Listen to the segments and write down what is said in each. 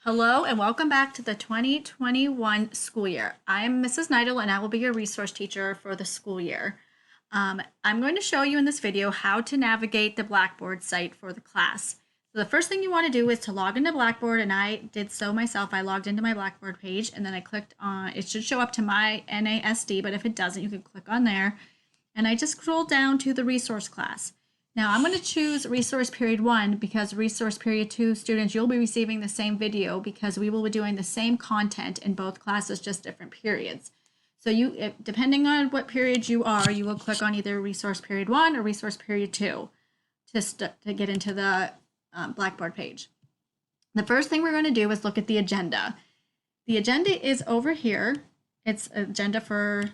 Hello and welcome back to the 2021 school year. I am Mrs. Neidel and I will be your resource teacher for the school year. I'm going to show you in this video how to navigate the Blackboard site for the class. So the first thing you want to do is to log into Blackboard, and I did so myself. I logged into my Blackboard page and then I clicked on, it should show up to my NASD, but if it doesn't, you can click on there. And I just scrolled down to the resource class. Now I'm going to choose resource period 1 because resource period 2 students, you'll be receiving the same video because we will be doing the same content in both classes, just different periods. So depending on what period you are, you will click on either resource period 1 or resource period 2 to get into the Blackboard page. The first thing we're going to do is look at the agenda. The agenda is over here. It's agenda for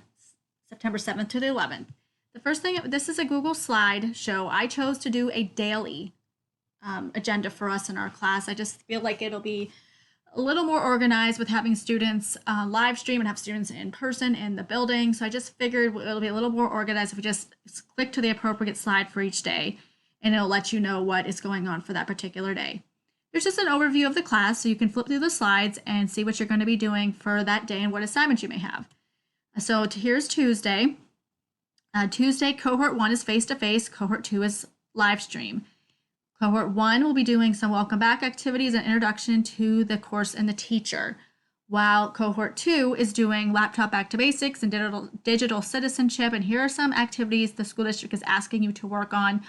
September 7th to the 11th. The first thing, this is a Google slide show. I chose to do a daily agenda for us in our class. I just feel like it'll be a little more organized with having students live stream and have students in person in the building. So I just figured it'll be a little more organized if we just click to the appropriate slide for each day, and it'll let you know what is going on for that particular day. There's just an overview of the class, so you can flip through the slides and see what you're going to be doing for that day and what assignments you may have. So here's Tuesday. Tuesday, cohort 1 is face-to-face, cohort 2 is live stream. Cohort 1 will be doing some welcome back activities and introduction to the course and the teacher, while cohort 2 is doing laptop back to basics and digital citizenship. And here are some activities the school district is asking you to work on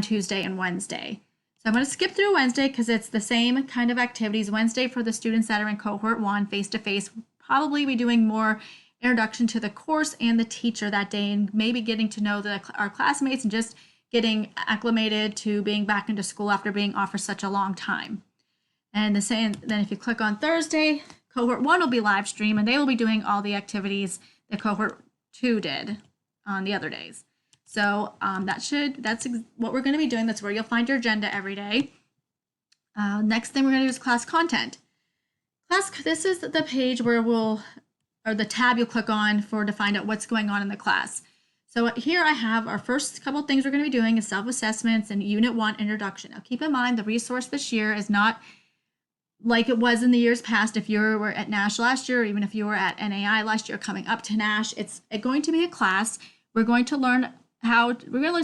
Tuesday and Wednesday. So I'm going to skip through Wednesday because it's the same kind of activities. Wednesday for the students that are in cohort 1, face-to-face, probably be doing more introduction to the course and the teacher that day, and maybe getting to know our classmates and just getting acclimated to being back into school after being off for such a long time. And then if you click on Thursday, cohort 1 will be live stream and they will be doing all the activities that cohort 2 did on the other days. So that's what we're going to be doing. That's where you'll find your agenda every day. Next thing we're going to do is class content. This is the page where or the tab you'll click on to find out what's going on in the class. So here I have our first couple of things we're going to be doing is self-assessments and Unit 1 introduction. Now keep in mind the resource this year is not like it was in the years past. If you were at NASH last year, or even if you were at NAI last year coming up to NASH, it's going to be a class. We're going to learn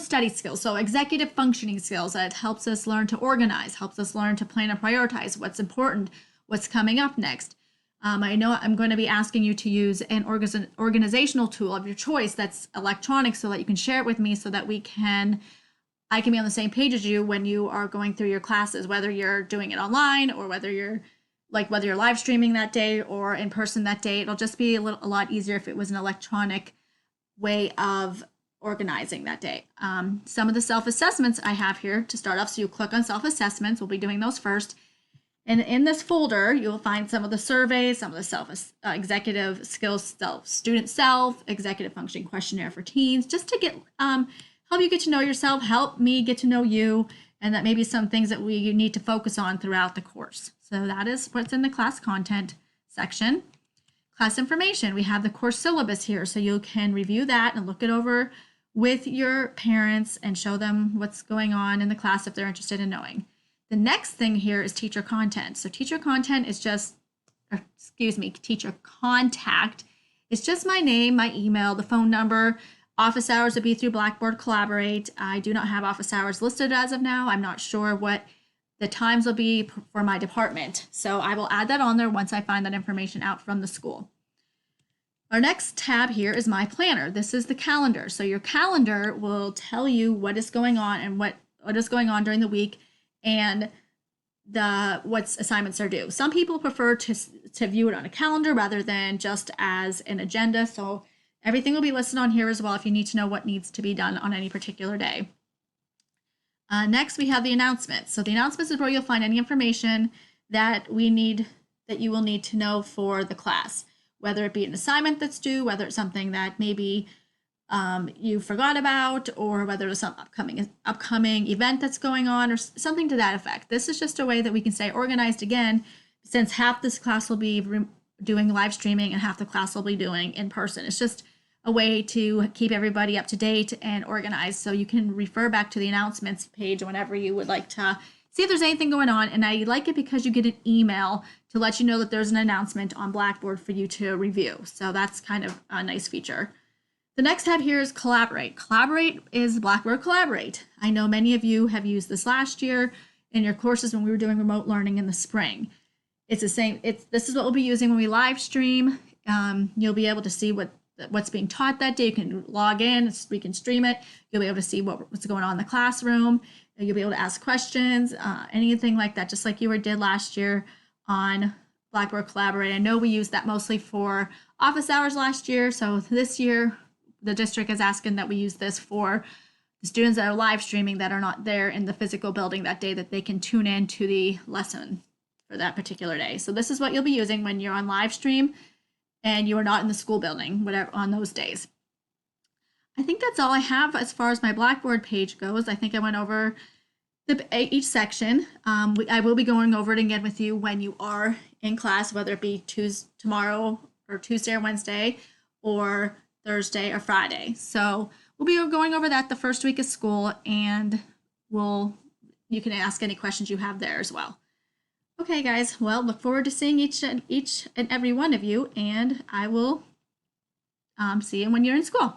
study skills, so executive functioning skills that helps us learn to organize, helps us learn to plan and prioritize what's important, what's coming up next. I know I'm going to be asking you to use an organizational tool of your choice that's electronic so that you can share it with me so that I can be on the same page as you when you are going through your classes, whether you're doing it online or whether you're live streaming that day or in person that day. It'll just be a lot easier if it was an electronic way of organizing that day. Some of the self-assessments I have here to start off, so you click on self-assessments. We'll be doing those first. And in this folder, you'll find some of the surveys, some of the executive skills, student self, executive functioning questionnaire for teens, just to help you get to know yourself, help me get to know you, and that maybe some things that we need to focus on throughout the course. So that is what's in the class content section. Class information, we have the course syllabus here, so you can review that and look it over with your parents and show them what's going on in the class if they're interested in knowing. The next thing here is teacher content. So teacher content is teacher contact. It's just my name, my email, the phone number. Office hours would be through Blackboard Collaborate. I do not have office hours listed as of now. I'm not sure what the times will be for my department. So I will add that on there once I find that information out from the school. Our next tab here is My Planner. This is the calendar. So your calendar will tell you what is going on and what is going on during the week and what assignments are due. Some people prefer to view it on a calendar rather than just as an agenda. So everything will be listed on here as well if you need to know what needs to be done on any particular day. Next, we have the announcements. So the announcements is where you'll find any information that you will need to know for the class, whether it be an assignment that's due, whether it's something that maybe you forgot about, or whether it's some upcoming event that's going on or something to that effect. This is just a way that we can stay organized again, since half this class will be doing live streaming and half the class will be doing in person. It's just a way to keep everybody up to date and organized, so you can refer back to the announcements page whenever you would like to see if there's anything going on. And I like it because you get an email to let you know that there's an announcement on Blackboard for you to review. So that's kind of a nice feature. The next tab here is Collaborate. Collaborate is Blackboard Collaborate. I know many of you have used this last year in your courses when we were doing remote learning in the spring. It's the same. This is what we'll be using when we live stream. You'll be able to see what's being taught that day. You can log in, we can stream it. You'll be able to see what's going on in the classroom. You'll be able to ask questions, anything like that, just like you did last year on Blackboard Collaborate. I know we used that mostly for office hours last year. So this year, the district is asking that we use this for the students that are live streaming that are not there in the physical building that day, that they can tune in to the lesson for that particular day. So this is what you'll be using when you're on live stream and you are not in the school building, whatever, on those days. I think that's all I have as far as my Blackboard page goes. I think I went over each section. I will be going over it again with you when you are in class, whether it be tomorrow or Tuesday or Wednesday or Thursday or Friday. So we'll be going over that the first week of school, and you can ask any questions you have there as well. Okay, guys. Well, look forward to seeing each and every one of you, and I will see you when you're in school.